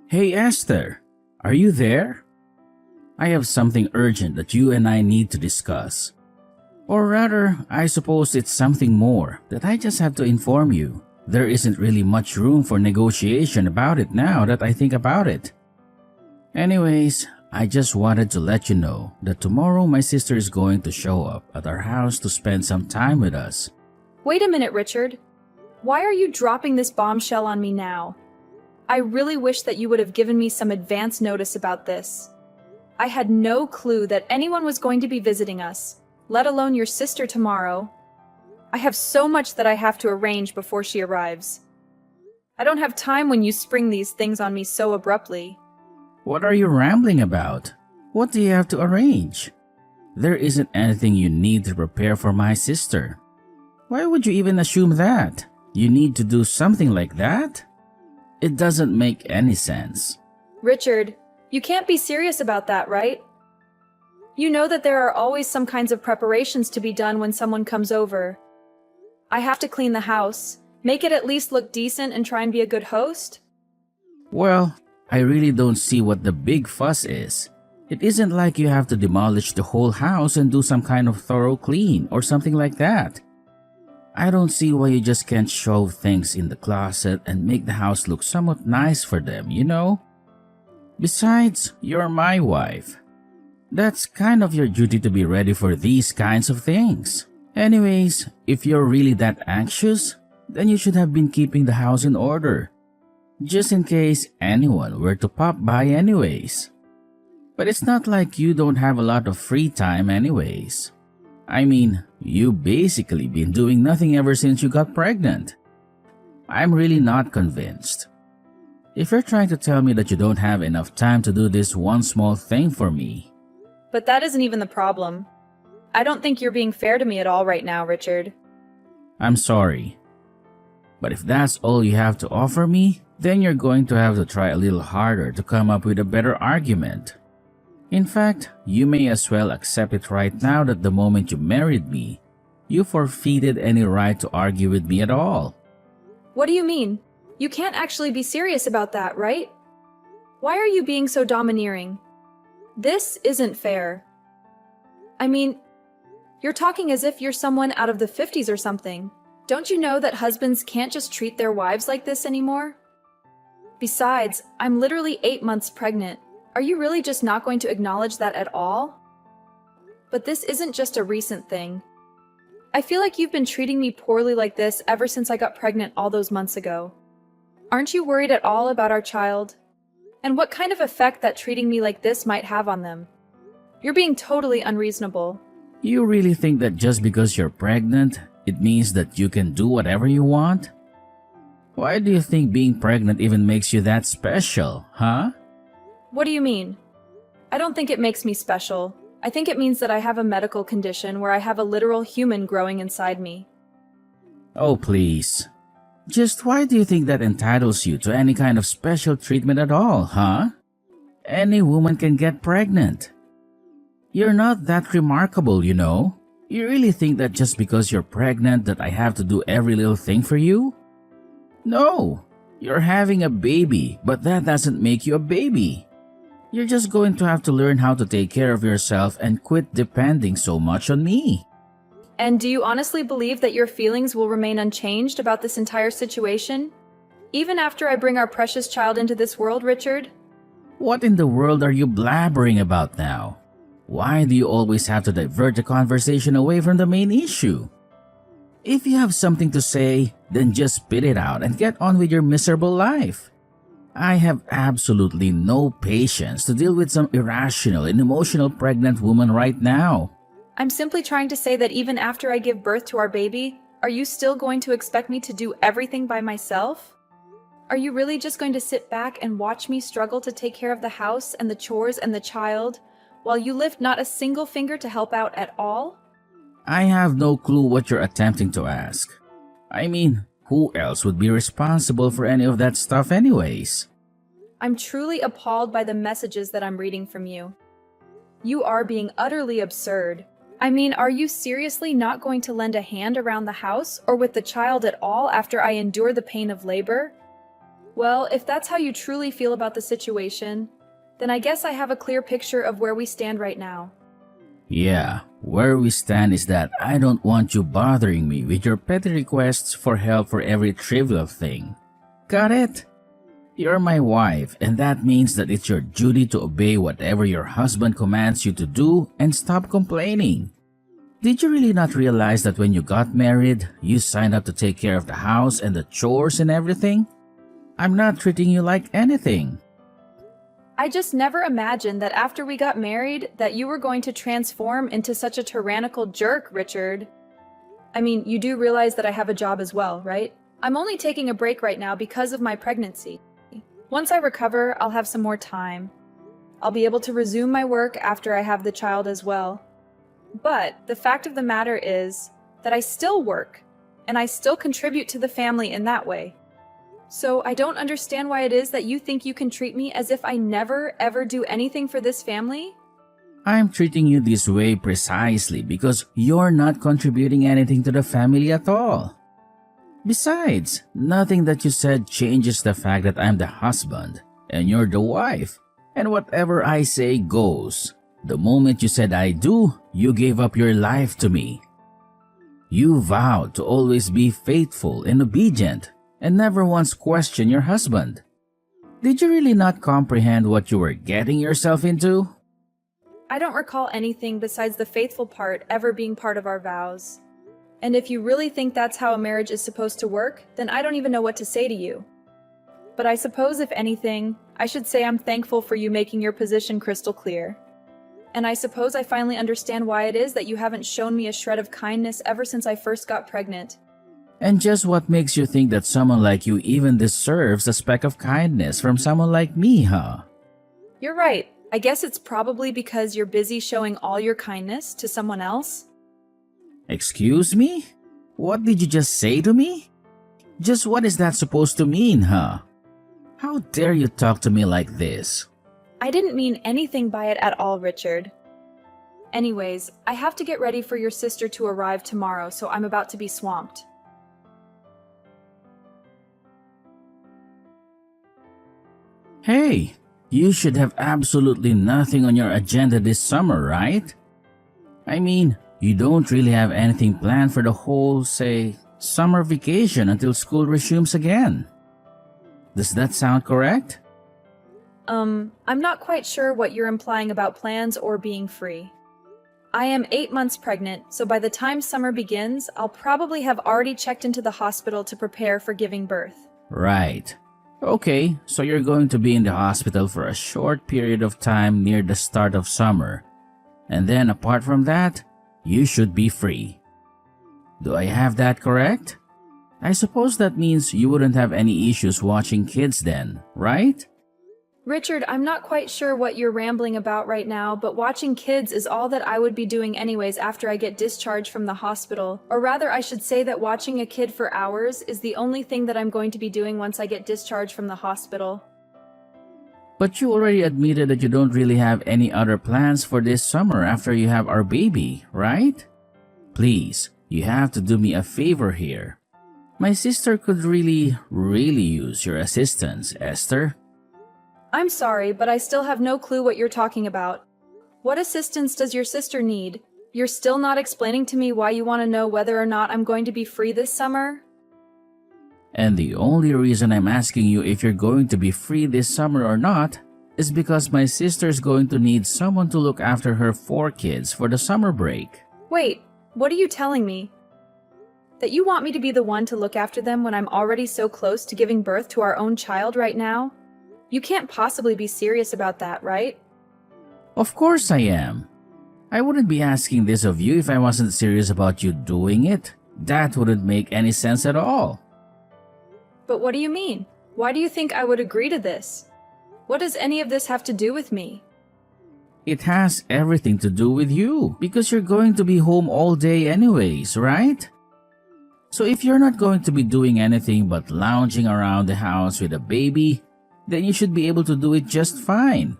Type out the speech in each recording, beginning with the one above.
Hey Esther, are you there? I have something urgent that you and I need to discuss. Or rather, I suppose it's something more that I just have to inform you. There isn't really much room for negotiation about it now that I think about it. Anyways, I just wanted to let you know that tomorrow my sister is going to show up at our house to spend some time with us. Wait a minute, Richard. Why are you dropping this bombshell on me now? I really wish that you would have given me some advance notice about this. I had no clue that anyone was going to be visiting us, let alone your sister tomorrow. I have so much that I have to arrange before she arrives. I don't have time when you spring these things on me so abruptly. What are you rambling about? What do you have to arrange? There isn't anything you need to prepare for my sister. Why would you even assume that? You need to do something like that? It doesn't make any sense. Richard, you can't be serious about that, right? You know that there are always some kinds of preparations to be done when someone comes over. I have to clean the house, make it at least look decent, and try and be a good host. Well, I really don't see what the big fuss is. It isn't like you have to demolish the whole house and do some kind of thorough clean or something like that. I don't see why you just can't shove things in the closet and make the house look somewhat nice for them, you know? Besides, you're my wife. That's kind of your duty to be ready for these kinds of things. Anyways, if you're really that anxious, then you should have been keeping the house in order, just in case anyone were to pop by anyways. But it's not like you don't have a lot of free time anyways. I mean, you basically been doing nothing ever since you got pregnant. I'm really not convinced. If you're trying to tell me that you don't have enough time to do this one small thing for me. But that isn't even the problem. I don't think you're being fair to me at all right now, Richard. I'm sorry. But if that's all you have to offer me, then you're going to have to try a little harder to come up with a better argument. In fact, you may as well accept it right now that the moment you married me, you forfeited any right to argue with me at all. What do you mean? You can't actually be serious about that, right? Why are you being so domineering? This isn't fair. I mean, you're talking as if you're someone out of the 50s or something. Don't you know that husbands can't just treat their wives like this anymore? Besides, I'm literally 8 months pregnant. Are you really just not going to acknowledge that at all? But this isn't just a recent thing. I feel like you've been treating me poorly like this ever since I got pregnant all those months ago. Aren't you worried at all about our child? And what kind of effect that treating me like this might have on them? You're being totally unreasonable. You really think that just because you're pregnant, it means that you can do whatever you want? Why do you think being pregnant even makes you that special, huh? What do you mean? I don't think it makes me special. I think it means that I have a medical condition where I have a literal human growing inside me. Oh, please. Just why do you think that entitles you to any kind of special treatment at all, huh? Any woman can get pregnant. You're not that remarkable, you know. You really think that just because you're pregnant that I have to do every little thing for you? No, you're having a baby, but that doesn't make you a baby. You're just going to have to learn how to take care of yourself and quit depending so much on me. And do you honestly believe that your feelings will remain unchanged about this entire situation? Even after I bring our precious child into this world, Richard? What in the world are you blabbering about now? Why do you always have to divert the conversation away from the main issue? If you have something to say, then just spit it out and get on with your miserable life. I have absolutely no patience to deal with some irrational and emotional pregnant woman right now. I'm simply trying to say that even after I give birth to our baby, are you still going to expect me to do everything by myself? Are you really just going to sit back and watch me struggle to take care of the house and the chores and the child, while you lift not a single finger to help out at all? I have no clue what you're attempting to ask. I mean, who else would be responsible for any of that stuff anyways? I'm truly appalled by the messages that I'm reading from you. You are being utterly absurd. I mean, are you seriously not going to lend a hand around the house or with the child at all after I endure the pain of labor? Well, if that's how you truly feel about the situation, then I guess I have a clear picture of where we stand right now. Yeah, where we stand is that I don't want you bothering me with your petty requests for help for every trivial thing. Got it? You're my wife, and that means that it's your duty to obey whatever your husband commands you to do and stop complaining. Did you really not realize that when you got married, you signed up to take care of the house and the chores and everything? I'm not treating you like anything. I just never imagined that after we got married that you were going to transform into such a tyrannical jerk, Richard. I mean, you do realize that I have a job as well, right? I'm only taking a break right now because of my pregnancy. Once I recover, I'll have some more time. I'll be able to resume my work after I have the child as well. But the fact of the matter is that I still work, and I still contribute to the family in that way. So I don't understand why it is that you think you can treat me as if I never ever do anything for this family. I'm treating you this way precisely because you're not contributing anything to the family at all. Besides, nothing that you said changes the fact that I'm the husband and you're the wife, and whatever I say goes. The moment you said I do, you gave up your life to me. You vowed to always be faithful and obedient and never once question your husband. Did you really not comprehend what you were getting yourself into? I don't recall anything besides the faithful part ever being part of our vows. And if you really think that's how a marriage is supposed to work, then I don't even know what to say to you. But I suppose if anything, I should say I'm thankful for you making your position crystal clear. And I suppose I finally understand why it is that you haven't shown me a shred of kindness ever since I first got pregnant. And just what makes you think that someone like you even deserves a speck of kindness from someone like me, huh? You're right. I guess it's probably because you're busy showing all your kindness to someone else. Excuse me? What did you just say to me? Just what is that supposed to mean, huh? How dare you talk to me like this? I didn't mean anything by it at all, Richard. Anyways, I have to get ready for your sister to arrive tomorrow, so I'm about to be swamped. Hey, you should have absolutely nothing on your agenda this summer, right? I mean, you don't really have anything planned for the whole, say, summer vacation until school resumes again. Does that sound correct? I'm not quite sure what you're implying about plans or being free. I am 8 months pregnant, so by the time summer begins, I'll probably have already checked into the hospital to prepare for giving birth. Right. Okay, so you're going to be in the hospital for a short period of time near the start of summer. And then apart from that, you should be free. Do I have that correct? I suppose that means you wouldn't have any issues watching kids then, right? Richard, I'm not quite sure what you're rambling about right now, but watching kids is all that I would be doing anyways after I get discharged from the hospital. Or rather, I should say that watching a kid for hours is the only thing that I'm going to be doing once I get discharged from the hospital. But you already admitted that you don't really have any other plans for this summer after you have our baby, right? Please, you have to do me a favor here. My sister could really use your assistance, Esther. I'm sorry, but I still have no clue what you're talking about. What assistance does your sister need? You're still not explaining to me why you want to know whether or not I'm going to be free this summer? And the only reason I'm asking you if you're going to be free this summer or not is because my sister's going to need someone to look after her 4 kids for the summer break. Wait, what are you telling me? That you want me to be the one to look after them when I'm already so close to giving birth to our own child right now? You can't possibly be serious about that, right? Of course I am. I wouldn't be asking this of you if I wasn't serious about you doing it. That wouldn't make any sense at all. But what do you mean? Why do you think I would agree to this? What does any of this have to do with me? It has everything to do with you because you're going to be home all day anyways, right? So if you're not going to be doing anything but lounging around the house with a baby, then you should be able to do it just fine.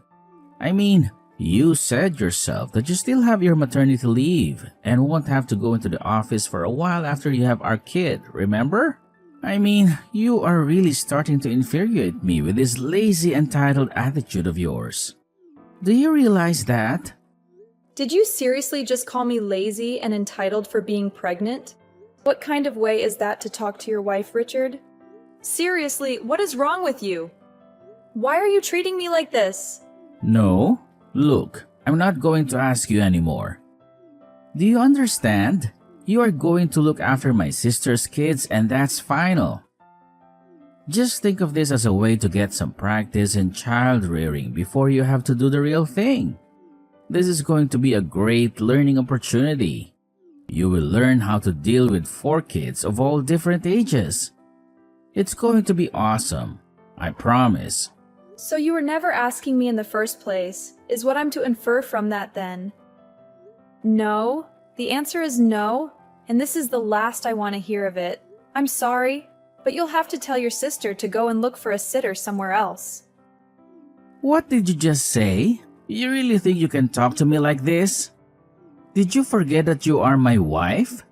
I mean, you said yourself that you still have your maternity leave and won't have to go into the office for a while after you have our kid, remember? I mean, you are really starting to infuriate me with this lazy, entitled attitude of yours. Do you realize that? Did you seriously just call me lazy and entitled for being pregnant? What kind of way is that to talk to your wife, Richard? Seriously, what is wrong with you? Why are you treating me like this? No. Look, I'm not going to ask you anymore. Do you understand? You are going to look after my sister's kids and that's final. Just think of this as a way to get some practice in child rearing before you have to do the real thing. This is going to be a great learning opportunity. You will learn how to deal with 4 kids of all different ages. It's going to be awesome, I promise. So you were never asking me in the first place, is what I'm to infer from that then? No, the answer is no, and this is the last I want to hear of it. I'm sorry, but you'll have to tell your sister to go and look for a sitter somewhere else. What did you just say? You really think you can talk to me like this? Did you forget that you are my wife?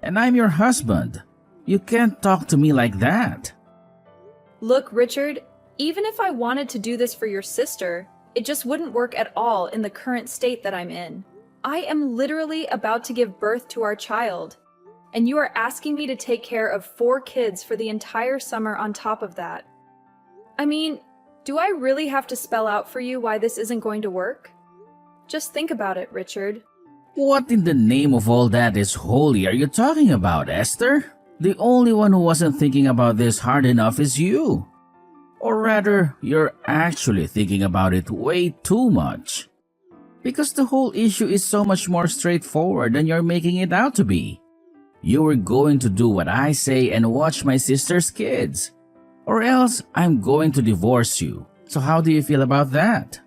And I'm your husband. You can't talk to me like that. Look, Richard, even if I wanted to do this for your sister, it just wouldn't work at all in the current state that I'm in. I am literally about to give birth to our child, and you are asking me to take care of 4 kids for the entire summer on top of that. I mean, do I really have to spell out for you why this isn't going to work? Just think about it, Richard. What in the name of all that is holy are you talking about, Esther? The only one who wasn't thinking about this hard enough is you. Or rather, you're actually thinking about it way too much. Because the whole issue is so much more straightforward than you're making it out to be. You were going to do what I say and watch my sister's kids. Or else, I'm going to divorce you. So how do you feel about that?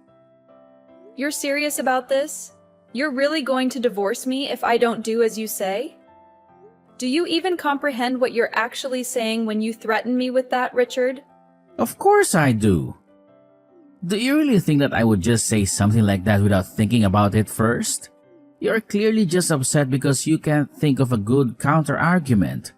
You're serious about this? You're really going to divorce me if I don't do as you say? Do you even comprehend what you're actually saying when you threaten me with that, Richard? Of course I do. Do you really think that I would just say something like that without thinking about it first? You're clearly just upset because you can't think of a good counter-argument.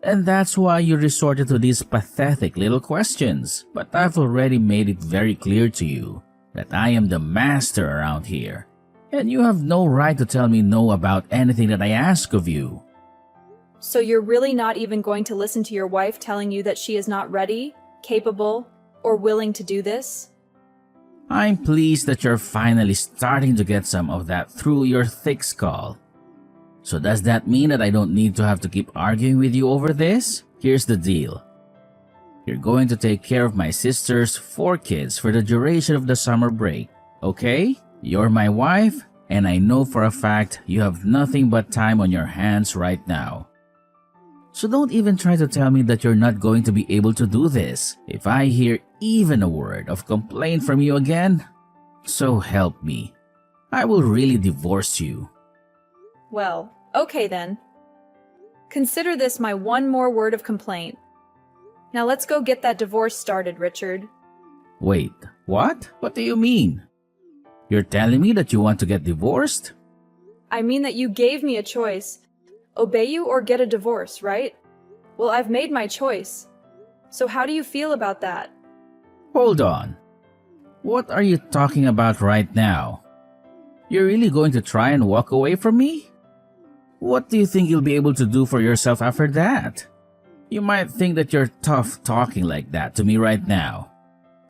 And that's why you resorted to these pathetic little questions. But I've already made it very clear to you that I am the master around here. And you have no right to tell me no about anything that I ask of you. So you're really not even going to listen to your wife telling you that she is not ready, capable, or willing to do this? I'm pleased that you're finally starting to get some of that through your thick skull. So does that mean that I don't need to have to keep arguing with you over this? Here's the deal. You're going to take care of my sister's 4 kids for the duration of the summer break, okay? You're my wife, and I know for a fact you have nothing but time on your hands right now. So don't even try to tell me that you're not going to be able to do this if I hear even a word of complaint from you again. So help me. I will really divorce you. Well, okay then. Consider this my one more word of complaint. Now let's go get that divorce started, Richard. Wait, what? What do you mean? You're telling me that you want to get divorced? I mean that you gave me a choice. Obey you or get a divorce, right? Well, I've made my choice. So how do you feel about that? Hold on. What are you talking about right now? You're really going to try and walk away from me? What do you think you'll be able to do for yourself after that? You might think that you're tough talking like that to me right now.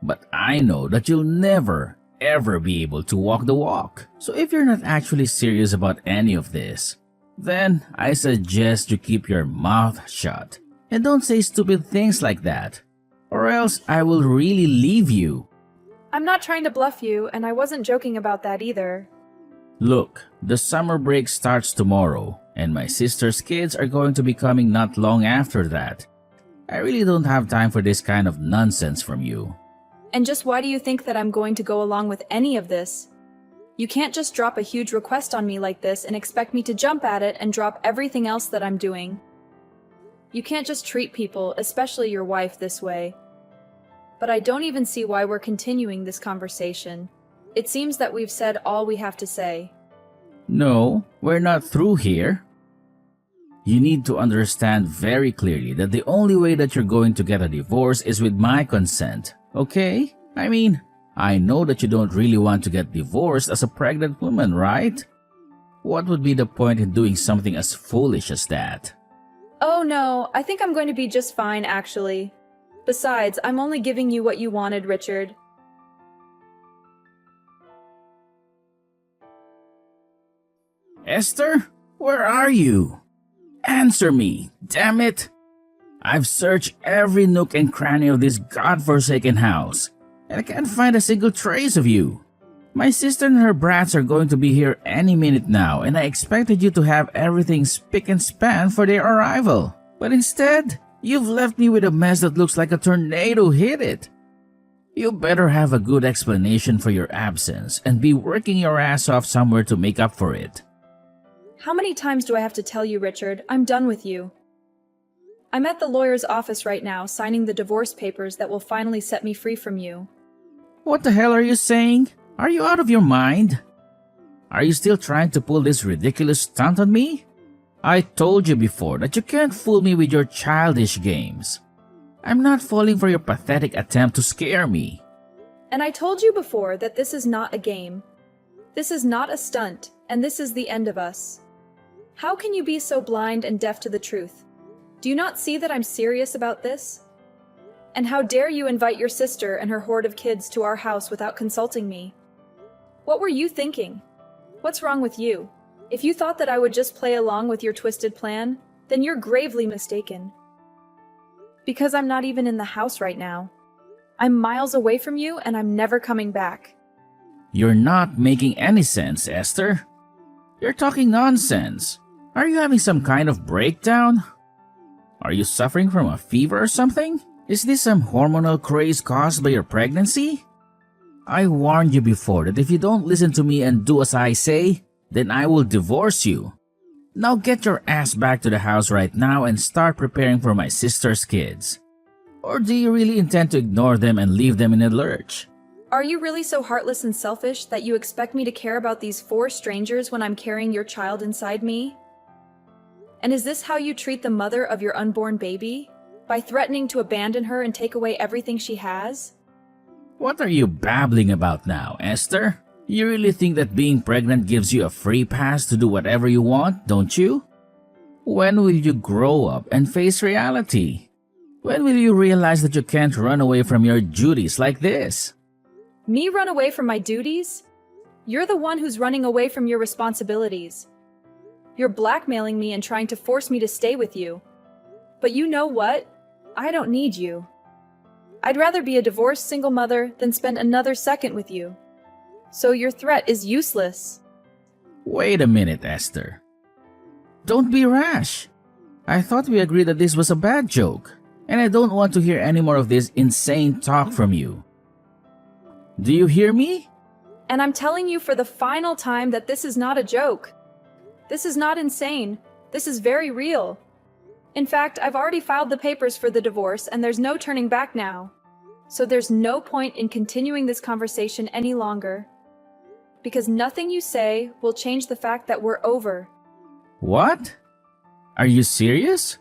But I know that you'll never, ever be able to walk the walk. So if you're not actually serious about any of this, then I suggest you keep your mouth shut and don't say stupid things like that, or else I will really leave you. I'm not trying to bluff you, and I wasn't joking about that either. Look, the summer break starts tomorrow, and my sister's kids are going to be coming not long after that. I really don't have time for this kind of nonsense from you. And just why do you think that I'm going to go along with any of this? You can't just drop a huge request on me like this and expect me to jump at it and drop everything else that I'm doing. You can't just treat people, especially your wife, this way. But I don't even see why we're continuing this conversation. It seems that we've said all we have to say. No, we're not through here. You need to understand very clearly that the only way that you're going to get a divorce is with my consent, okay? I mean, I know that you don't really want to get divorced as a pregnant woman, right? What would be the point in doing something as foolish as that? Oh no, I think I'm going to be just fine, actually. Besides, I'm only giving you what you wanted, Richard. Esther, where are you? Answer me, damn it! I've searched every nook and cranny of this godforsaken house, and I can't find a single trace of you. My sister and her brats are going to be here any minute now, and I expected you to have everything spick and span for their arrival. But instead, you've left me with a mess that looks like a tornado hit it. You better have a good explanation for your absence and be working your ass off somewhere to make up for it. How many times do I have to tell you, Richard? I'm done with you. I'm at the lawyer's office right now, signing the divorce papers that will finally set me free from you. What the hell are you saying? Are you out of your mind? Are you still trying to pull this ridiculous stunt on me? I told you before that you can't fool me with your childish games. I'm not falling for your pathetic attempt to scare me. And I told you before that this is not a game. This is not a stunt, and this is the end of us. How can you be so blind and deaf to the truth? Do you not see that I'm serious about this? And how dare you invite your sister and her horde of kids to our house without consulting me? What were you thinking? What's wrong with you? If you thought that I would just play along with your twisted plan, then you're gravely mistaken. Because I'm not even in the house right now. I'm miles away from you and I'm never coming back. You're not making any sense, Esther. You're talking nonsense. Are you having some kind of breakdown? Are you suffering from a fever or something? Is this some hormonal craze caused by your pregnancy? I warned you before that if you don't listen to me and do as I say, then I will divorce you. Now get your ass back to the house right now and start preparing for my sister's kids. Or do you really intend to ignore them and leave them in a lurch? Are you really so heartless and selfish that you expect me to care about these 4 strangers when I'm carrying your child inside me? And is this how you treat the mother of your unborn baby? By threatening to abandon her and take away everything she has? What are you babbling about now, Esther? You really think that being pregnant gives you a free pass to do whatever you want, don't you? When will you grow up and face reality? When will you realize that you can't run away from your duties like this? Me run away from my duties? You're the one who's running away from your responsibilities. You're blackmailing me and trying to force me to stay with you. But you know what? I don't need you. I'd rather be a divorced single mother than spend another second with you. So your threat is useless. Wait a minute, Esther. Don't be rash. I thought we agreed that this was a bad joke, and I don't want to hear any more of this insane talk from you. Do you hear me? And I'm telling you for the final time that this is not a joke. This is not insane. This is very real. In fact, I've already filed the papers for the divorce and there's no turning back now. So there's no point in continuing this conversation any longer. Because nothing you say will change the fact that we're over. What? Are you serious?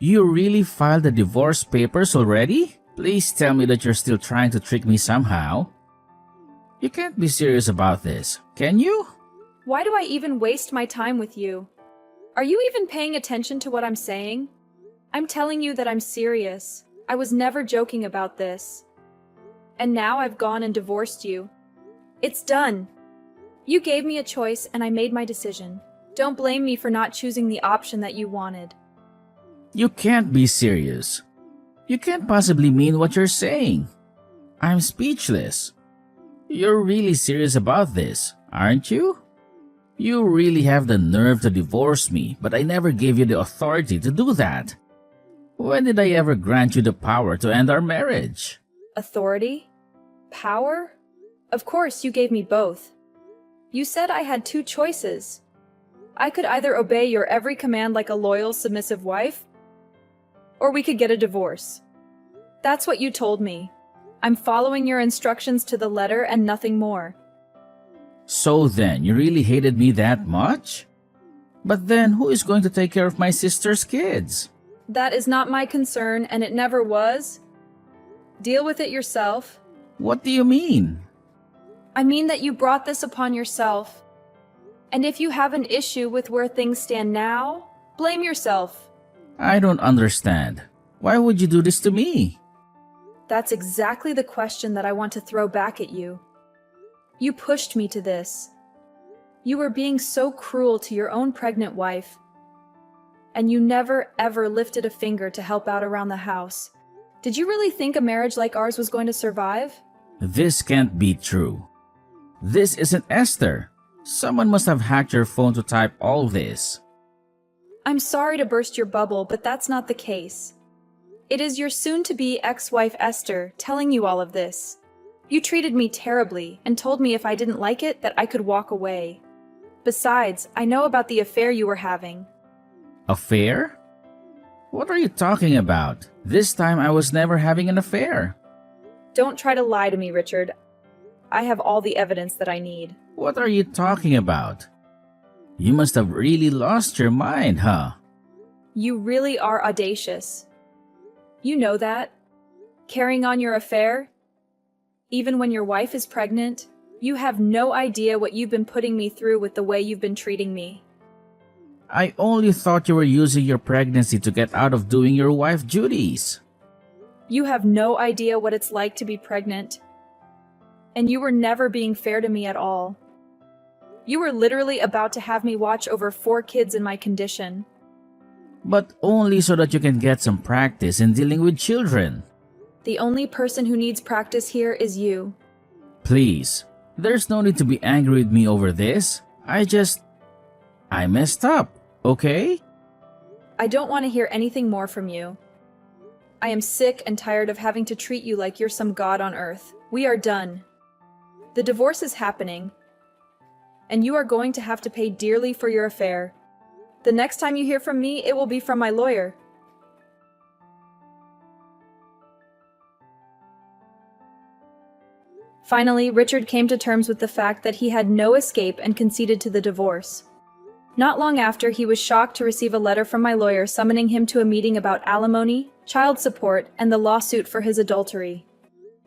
You really filed the divorce papers already? Please tell me that you're still trying to trick me somehow. You can't be serious about this, can you? Why do I even waste my time with you? Are you even paying attention to what I'm saying? I'm telling you that I'm serious. I was never joking about this. And now I've gone and divorced you. It's done. You gave me a choice and I made my decision. Don't blame me for not choosing the option that you wanted. You can't be serious. You can't possibly mean what you're saying. I'm speechless. You're really serious about this, aren't you? You really have the nerve to divorce me, but I never gave you the authority to do that. When did I ever grant you the power to end our marriage? Authority? Power? Of course, you gave me both. You said I had 2 choices. I could either obey your every command like a loyal, submissive wife, or we could get a divorce. That's what you told me. I'm following your instructions to the letter and nothing more. So then, you really hated me that much? But then who is going to take care of my sister's kids? That is not my concern, and it never was. Deal with it yourself. What do you mean? I mean that you brought this upon yourself. And if you have an issue with where things stand now, blame yourself. I don't understand. Why would you do this to me? That's exactly the question that I want to throw back at you. You pushed me to this. You were being so cruel to your own pregnant wife. And you never ever lifted a finger to help out around the house. Did you really think a marriage like ours was going to survive? This can't be true. This isn't Esther. Someone must have hacked your phone to type all this. I'm sorry to burst your bubble, but that's not the case. It is your soon-to-be ex-wife Esther telling you all of this. You treated me terribly and told me if I didn't like it that I could walk away. Besides, I know about the affair you were having. Affair? What are you talking about? This time I was never having an affair. Don't try to lie to me, Richard. I have all the evidence that I need. What are you talking about? You must have really lost your mind, huh? You really are audacious. You know that. Carrying on your affair, even when your wife is pregnant, you have no idea what you've been putting me through with the way you've been treating me. I only thought you were using your pregnancy to get out of doing your wife duties. You have no idea what it's like to be pregnant. And you were never being fair to me at all. You were literally about to have me watch over 4 kids in my condition. But only so that you can get some practice in dealing with children. The only person who needs practice here is you. Please, there's no need to be angry with me over this. I messed up, okay? I don't want to hear anything more from you. I am sick and tired of having to treat you like you're some god on earth. We are done. The divorce is happening, and you are going to have to pay dearly for your affair. The next time you hear from me, it will be from my lawyer. Finally, Richard came to terms with the fact that he had no escape and conceded to the divorce. Not long after, he was shocked to receive a letter from my lawyer summoning him to a meeting about alimony, child support, and the lawsuit for his adultery.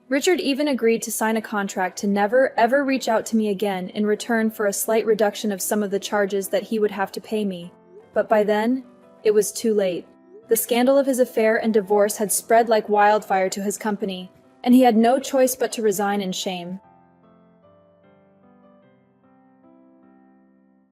Richard even agreed to sign a contract to never, ever reach out to me again in return for a slight reduction of some of the charges that he would have to pay me. But by then, it was too late. The scandal of his affair and divorce had spread like wildfire to his company, and he had no choice but to resign in shame.